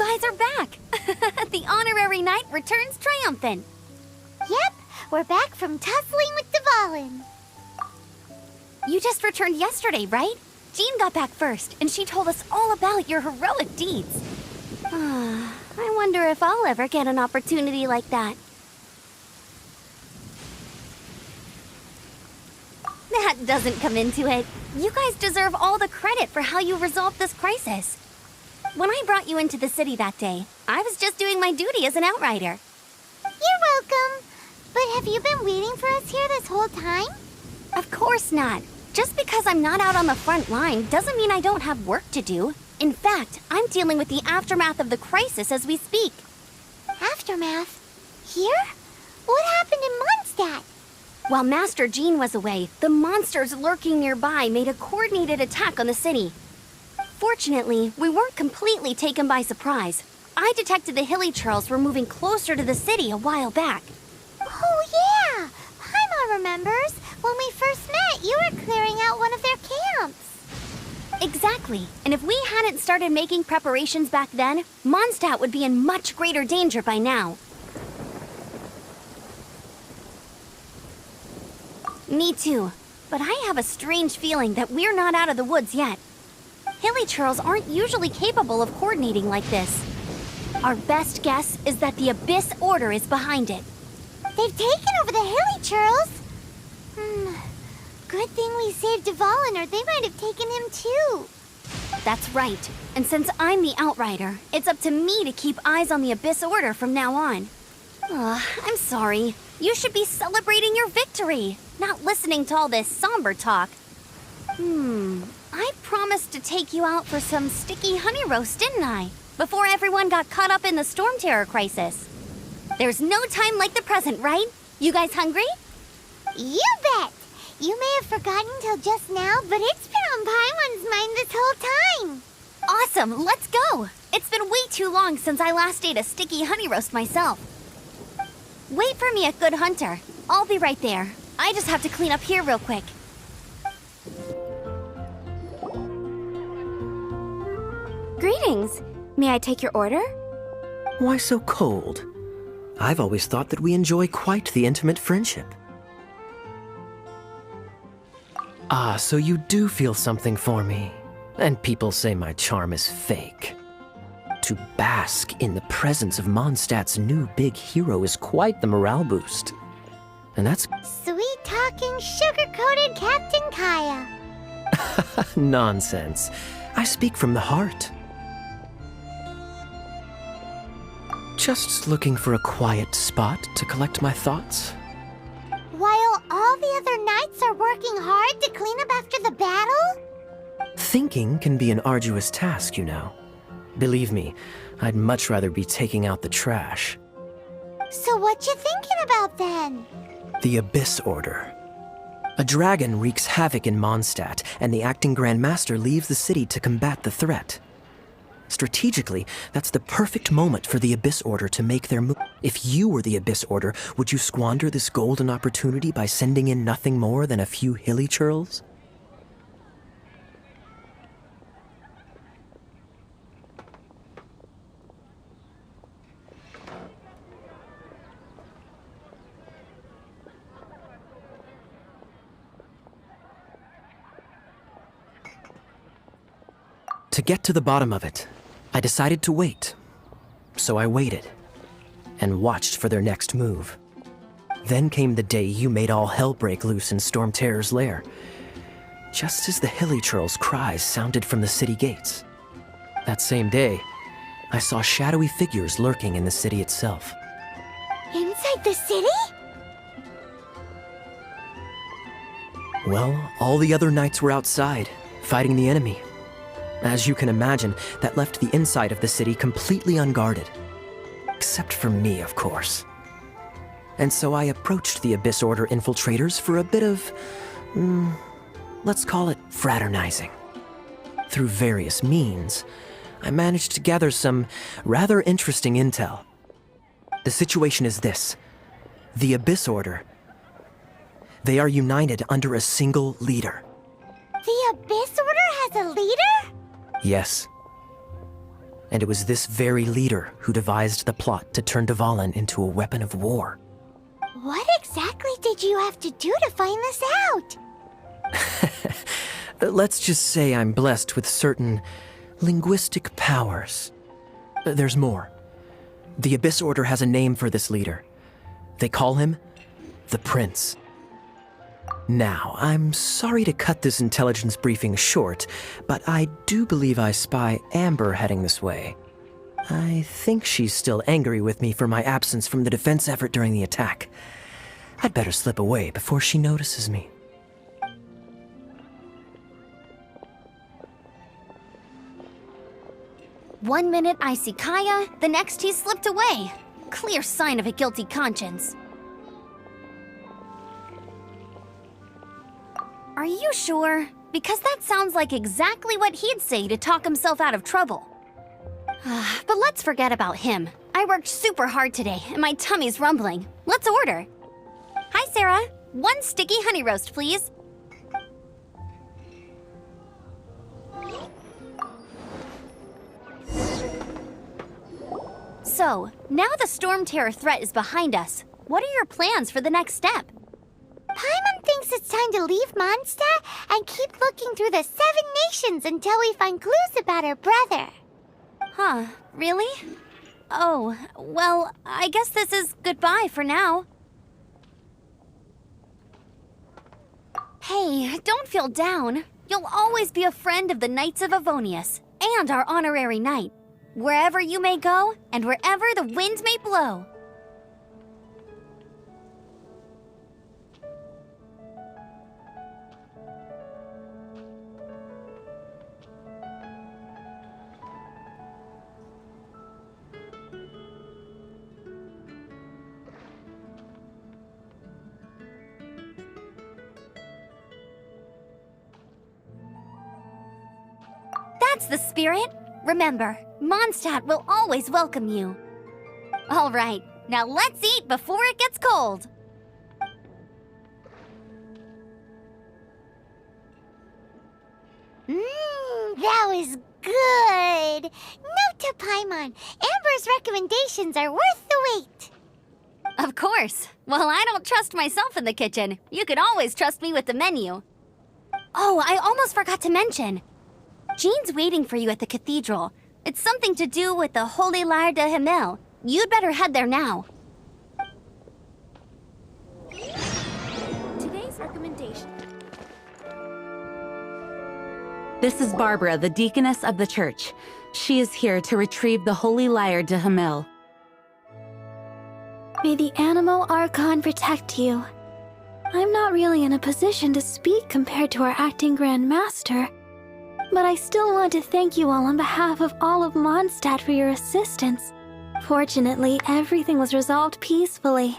guys are back! The honorary knight returns triumphant! Yep, we're back from tussling with Dvalin. You just returned yesterday, right? Jean got back first, and she told us all about your heroic deeds. I wonder if I'll ever get an opportunity like that. That doesn't come into it. You guys deserve all the credit for how you resolved this crisis. When I brought you into the city that day, I was just doing my duty as an outrider. You're welcome. But have you been waiting for us here this whole time? Of course not. Just because I'm not out on the front line doesn't mean I don't have work to do. In fact, I'm dealing with the aftermath of the crisis as we speak. Aftermath? Here? What happened in Mondstadt? While Master Jean was away, the monsters lurking nearby made a coordinated attack on the city. Fortunately, we weren't completely taken by surprise. I detected the Hilly Churls were moving closer to the city a while back. Oh yeah! Paimon remembers. When we first met, you were clearing out one of their camps. Exactly. And if we hadn't started making preparations back then, Mondstadt would be in much greater danger by now. Me too. But I have a strange feeling that we're not out of the woods yet. Hilly Churls aren't usually capable of coordinating like this. Our best guess is that the Abyss Order is behind it. They've taken over the Hilly Churls? Good thing we saved Dvalin, or they might have taken him too. That's right. And since I'm the outrider, it's up to me to keep eyes on the Abyss Order from now on. I'm sorry. You should be celebrating your victory, not listening to all this somber talk. I promised to take you out for some sticky honey roast, didn't I? Before everyone got caught up in the Storm Terror crisis. There's no time like the present, right? You guys hungry? You bet! You may have forgotten till just now, but it's been on Paimon's mind this whole time. Awesome, let's go! It's been way too long since I last ate a sticky honey roast myself. Wait for me at Good Hunter. I'll be right there. I just have to clean up here real quick. Greetings. May I take your order? Why so cold? I've always thought that we enjoy quite the intimate friendship. Ah, so you do feel something for me. And people say my charm is fake. To bask in the presence of Mondstadt's new big hero is quite the morale boost. And that's... Sweet-talking, sugar-coated Captain Kaya. nonsense. I speak from the heart. Just looking for a quiet spot to collect my thoughts. While all the other knights are working hard to clean up after the battle? Thinking can be an arduous task, you know. Believe me, I'd much rather be taking out the trash. So what you thinking about then? The Abyss Order. A dragon wreaks havoc in Mondstadt, and the acting Grand Master leaves the city to combat the threat. Strategically, that's the perfect moment for the Abyss Order to make their move. If you were the Abyss Order, would you squander this golden opportunity by sending in nothing more than a few Hilly Churls? To get to the bottom of it, I decided to wait. So I waited, and watched for their next move. Then came the day you made all hell break loose in Storm Terror's lair, just as the Hilly Churls' cries sounded from the city gates. That same day, I saw shadowy figures lurking in the city itself. Inside the city? Well, all the other knights were outside, fighting the enemy. As you can imagine, that left the inside of the city completely unguarded. Except for me, of course. And so I approached the Abyss Order infiltrators for a bit of, let's call it fraternizing. Through various means, I managed to gather some rather interesting intel. The situation is this. The Abyss Order. They are united under a single leader. The Abyss Order has a leader? Yes. And it was this very leader who devised the plot to turn Dvalin into a weapon of war. What exactly did you have to do to find this out? Let's just say I'm blessed with certain linguistic powers. There's more. The Abyss Order has a name for this leader. They call him the Prince. Now, I'm sorry to cut this intelligence briefing short, but I do believe I spy Amber heading this way. I think she's still angry with me for my absence from the defense effort during the attack. I'd better slip away before she notices me. One minute I see Kaya, the next he slipped away. Clear sign of a guilty conscience. Are you sure? Because that sounds like exactly what he'd say to talk himself out of trouble. But let's forget about him. I worked super hard today, and my tummy's rumbling. Let's order. Hi, Sarah. 1 sticky honey roast, please. So, now the Storm Terror threat is behind us. What are your plans for the next step? Paimon thinks it's time to leave Mondstadt and keep looking through the 7 nations until we find clues about her brother. Huh, really? Oh, well, I guess this is goodbye for now. Hey, don't feel down. You'll always be a friend of the Knights of Avonius, and our honorary knight. Wherever you may go, and wherever the wind may blow. That's the spirit. Remember, Mondstadt will always welcome you. All right, now let's eat before it gets cold. That was good. Note to Paimon, Amber's recommendations are worth the wait. Of course. Well, I don't trust myself in the kitchen. You could always trust me with the menu. Oh, I almost forgot to mention. Jean's waiting for you at the cathedral. It's something to do with the Holy Lyre de Himmel. You'd better head there now. Today's recommendation. This is Barbara, the deaconess of the church. She is here to retrieve the Holy Lyre de Himmel. May the Animo Archon protect you. I'm not really in a position to speak compared to our acting Grand Master, but I still want to thank you all on behalf of all of Mondstadt for your assistance. Fortunately, everything was resolved peacefully.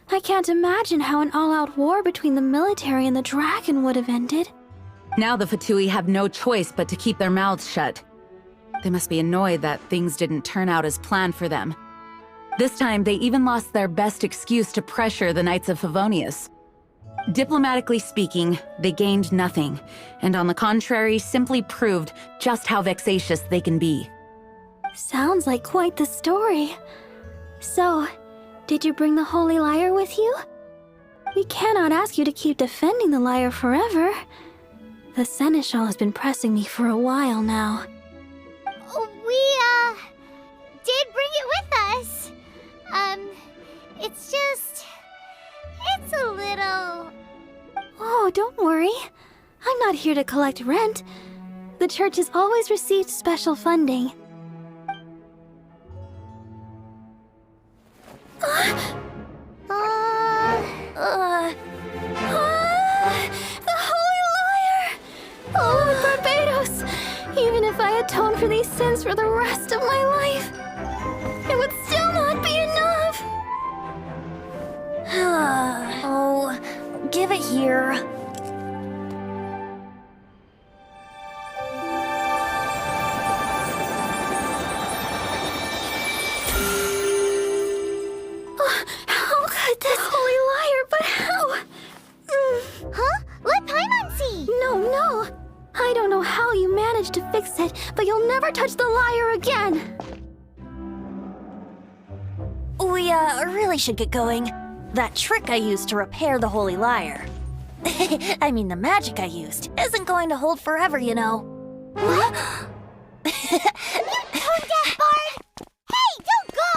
I can't imagine how an all-out war between the military and the dragon would have ended. Now the Fatui have no choice but to keep their mouths shut. They must be annoyed that things didn't turn out as planned for them. This time, they even lost their best excuse to pressure the Knights of Favonius. Diplomatically speaking, they gained nothing, and on the contrary, simply proved just how vexatious they can be. Sounds like quite the story. So, did you bring the Holy Lyre with you? We cannot ask you to keep defending the lyre forever. The Seneschal has been pressing me for a while now. We, did bring it with us. It's a little... Oh, don't worry. I'm not here to collect rent. The church has always received special funding. The Holy Lyre! Oh, Barbados! Even if I atoned for these sins for the rest of my life, it would still not be enough! Oh, give it here. How could this Holy Lyre, but how? Huh? Let Paimon see! No. I don't know how you managed to fix it, but you'll never touch the lyre again! We really should get going. That trick I used to repair the Holy Lyre. I mean, the magic I used isn't going to hold forever, you know. What? You tone-deaf bard! Hey, don't go!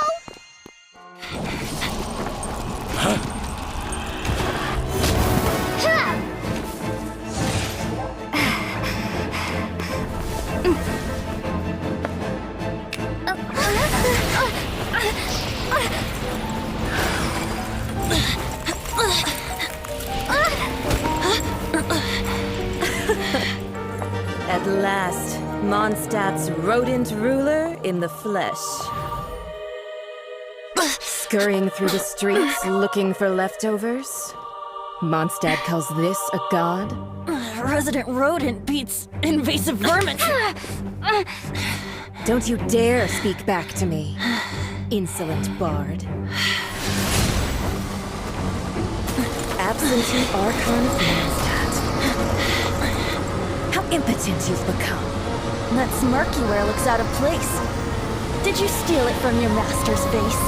At last, Mondstadt's rodent ruler in the flesh. Scurrying through the streets looking for leftovers? Mondstadt calls this a god? Resident rodent beats invasive vermin. Don't you dare speak back to me, insolent bard. Absentee Archon of Mondstadt. How impotent you've become. That smirky wear looks out of place. Did you steal it from your master's face?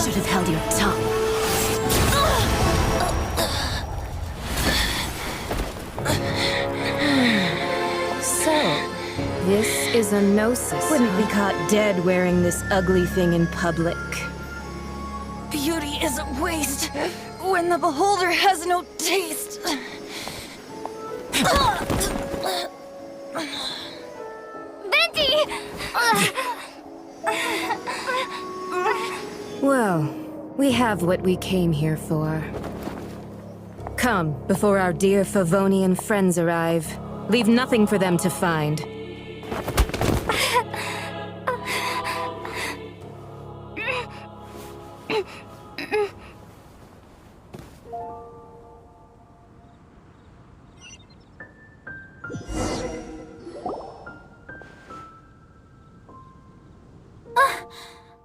Should have held your tongue. So, this is a gnosis. Wouldn't be caught dead wearing this ugly thing in public. Beauty is a waste when the beholder has no taste. Venti! Well, we have what we came here for. Come, before our dear Favonian friends arrive. Leave nothing for them to find.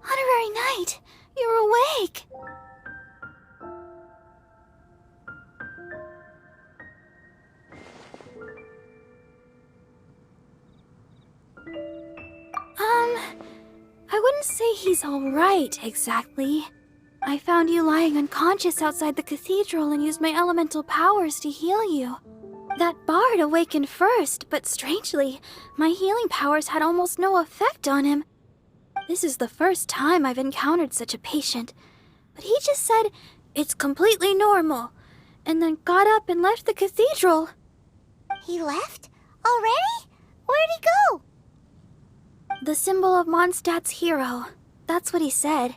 Honorary Knight, you're awake. I wouldn't say he's all right, exactly. I found you lying unconscious outside the cathedral and used my elemental powers to heal you. That bard awakened first, but strangely, my healing powers had almost no effect on him. This is the first time I've encountered such a patient, but he just said it's completely normal, and then got up and left the cathedral. He left? Already? Where'd he go? The symbol of Mondstadt's hero. That's what he said.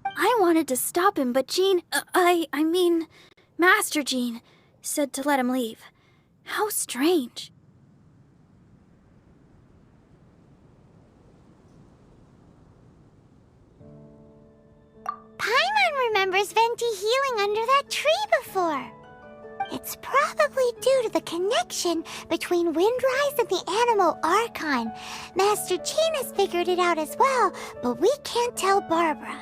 I wanted to stop him, but I mean, Master Jean, said to let him leave. How strange. Paimon remembers Venti healing under that tree before. It's probably due to the connection between Windrise and the animal Archon. Master Jean has figured it out as well, but we can't tell Barbara.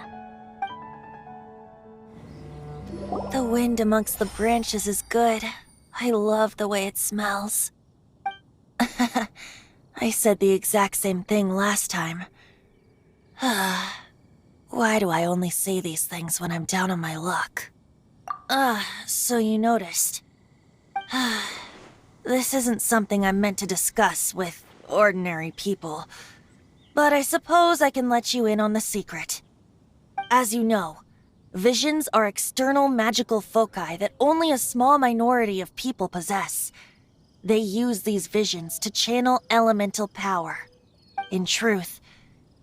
The wind amongst the branches is good. I love the way it smells. I said the exact same thing last time. Why do I only say these things when I'm down on my luck? So you noticed. This isn't something I'm meant to discuss with ordinary people, but I suppose I can let you in on the secret. As you know, visions are external magical foci that only a small minority of people possess. They use these visions to channel elemental power. In truth,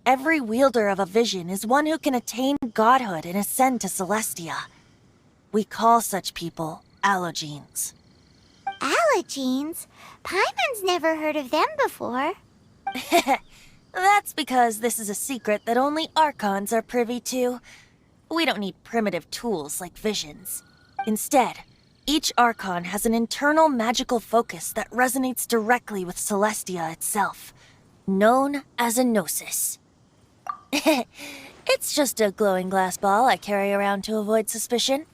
every wielder of a vision is one who can attain godhood and ascend to Celestia. We call such people allogenes. Allogenes? Paimon's never heard of them before. That's because this is a secret that only Archons are privy to. We don't need primitive tools like visions. Instead, each Archon has an internal magical focus that resonates directly with Celestia itself, known as a gnosis. It's just a glowing glass ball I carry around to avoid suspicion.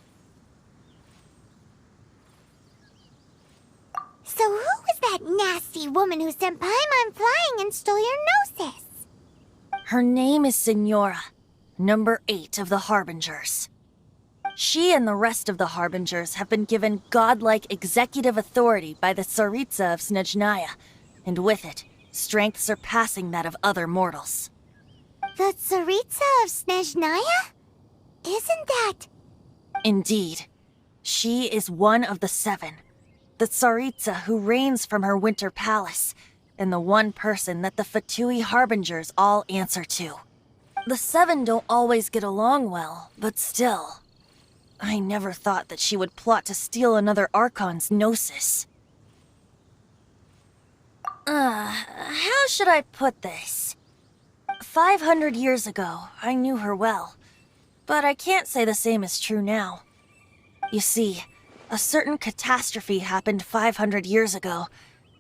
So who was that nasty woman who sent Paimon flying and stole your gnosis? Her name is Signora, number 8 of the Harbingers. She and the rest of the Harbingers have been given godlike executive authority by the Tsaritsa of Snezhnaya, and with it, strength surpassing that of other mortals. The Tsaritsa of Snezhnaya? Isn't that... Indeed. She is one of the 7, the Tsaritsa who reigns from her winter palace, and the one person that the Fatui Harbingers all answer to. The 7 don't always get along well, but still. I never thought that she would plot to steal another Archon's Gnosis. How should I put this? 500 years ago, I knew her well, but I can't say the same is true now. You see, a certain catastrophe happened 500 years ago,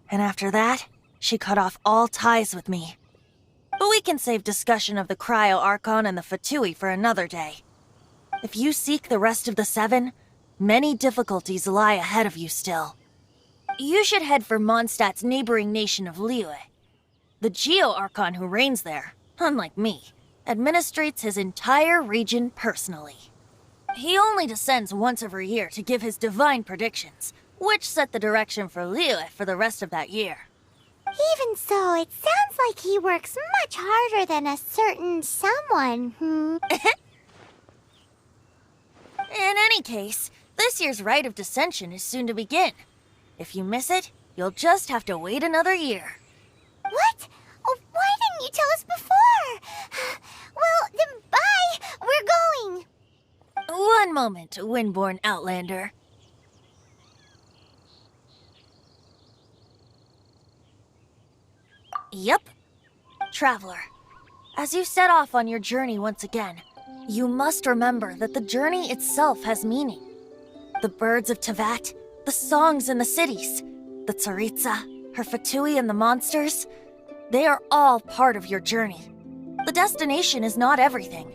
and after that, she cut off all ties with me. But we can save discussion of the Cryo Archon and the Fatui for another day. If you seek the rest of the 7, many difficulties lie ahead of you still. You should head for Mondstadt's neighboring nation of Liyue. The Geo-Archon who reigns there, unlike me, administrates his entire region personally. He only descends once every year to give his divine predictions, which set the direction for Liyue for the rest of that year. Even so, it sounds like he works much harder than a certain someone, In any case, this year's Rite of Descension is soon to begin. If you miss it, you'll just have to wait another year. What? Oh, why didn't you tell us before? Well, then bye! We're going! One moment, Windborn Outlander. Yep. Traveler, as you set off on your journey once again, you must remember that the journey itself has meaning. The birds of Tevat, the songs in the cities, the Tsaritsa, her Fatui and the monsters, they are all part of your journey. The destination is not everything.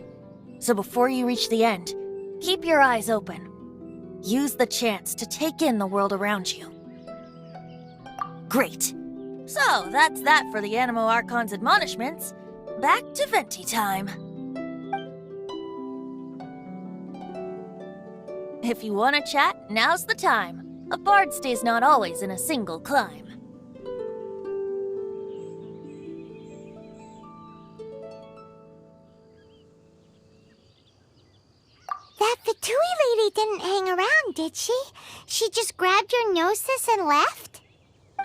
So before you reach the end, keep your eyes open. Use the chance to take in the world around you. Great. So that's that for the Animo Archon's admonishments. Back to Venti time. If you want to chat, now's the time. A bard stays not always in a single climb. That Fatui lady didn't hang around, did she? She just grabbed your Gnosis and left?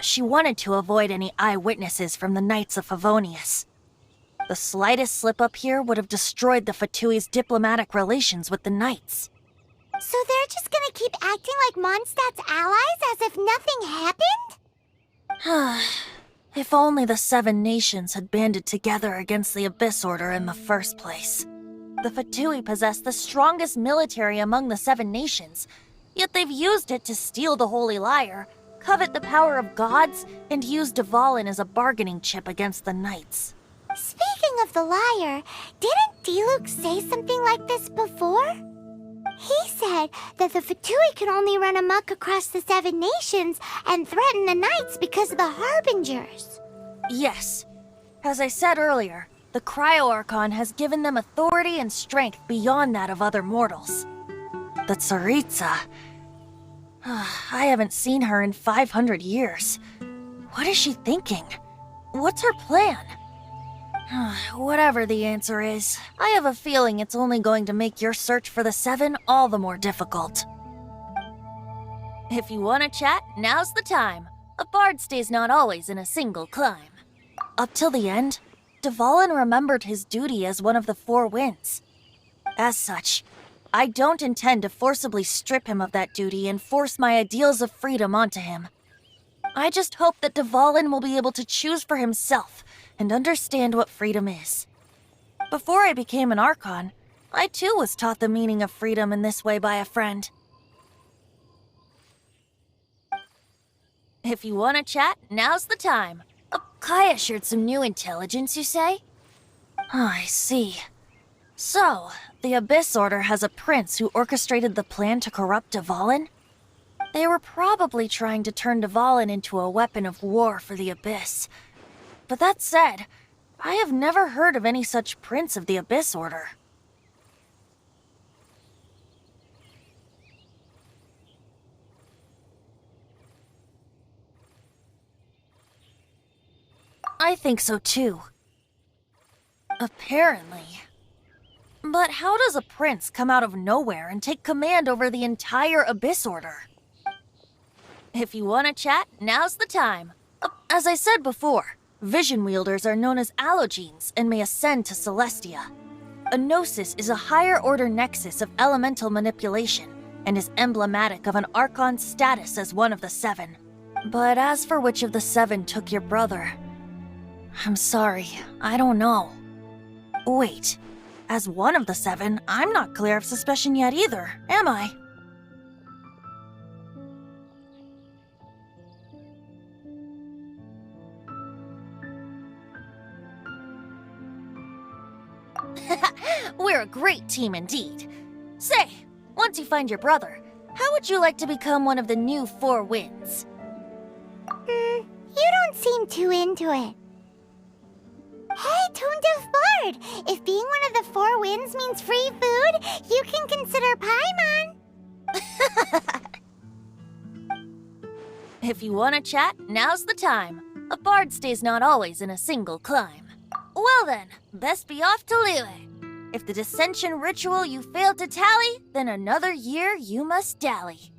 She wanted to avoid any eyewitnesses from the Knights of Favonius. The slightest slip-up here would have destroyed the Fatui's diplomatic relations with the Knights. So they're just gonna keep acting like Mondstadt's allies as if nothing happened? If only the 7 nations had banded together against the Abyss Order in the first place. The Fatui possess the strongest military among the 7 nations, yet they've used it to steal the Holy Lyre, covet the power of gods, and use Dvalin as a bargaining chip against the Knights. Speaking of the lyre, didn't Diluc say something like this before? He said that the Fatui can only run amok across the 7 nations and threaten the Knights because of the Harbingers. Yes. As I said earlier, the Cryo Archon has given them authority and strength beyond that of other mortals. The Tsaritsa... I haven't seen her in 500 years. What is she thinking? What's her plan? Whatever the answer is, I have a feeling it's only going to make your search for the 7 all the more difficult. If you want to chat, now's the time. A bard stays not always in a single climb. Up till the end, Dvalin remembered his duty as one of the 4 winds. As such, I don't intend to forcibly strip him of that duty and force my ideals of freedom onto him. I just hope that Dvalin will be able to choose for himself and understand what freedom is. Before I became an Archon, I too was taught the meaning of freedom in this way by a friend. If you want to chat, now's the time. Kaya shared some new intelligence, you say? Oh, I see. So, the Abyss Order has a prince who orchestrated the plan to corrupt Dvalin? They were probably trying to turn Dvalin into a weapon of war for the Abyss. But that said, I have never heard of any such prince of the Abyss Order. I think so too. Apparently. But how does a prince come out of nowhere and take command over the entire Abyss Order? If you want to chat, now's the time. As I said before, vision wielders are known as allogenes and may ascend to Celestia. A gnosis is a higher order nexus of elemental manipulation and is emblematic of an Archon's status as one of the seven. But as for which of the seven took your brother, I'm sorry, I don't know. Wait, as one of the seven, I'm not clear of suspicion yet either, am I? We're a great team indeed. Say, once you find your brother, how would you like to become one of the new Four Winds? You don't seem too into it. Hey, Tone Deaf Bard! If being one of the Four Winds means free food, you can consider Paimon. If you want to chat, now's the time. A bard stays not always in a single clime. Well then, best be off to Liyue. If the dissension ritual you failed to tally, then another year you must dally.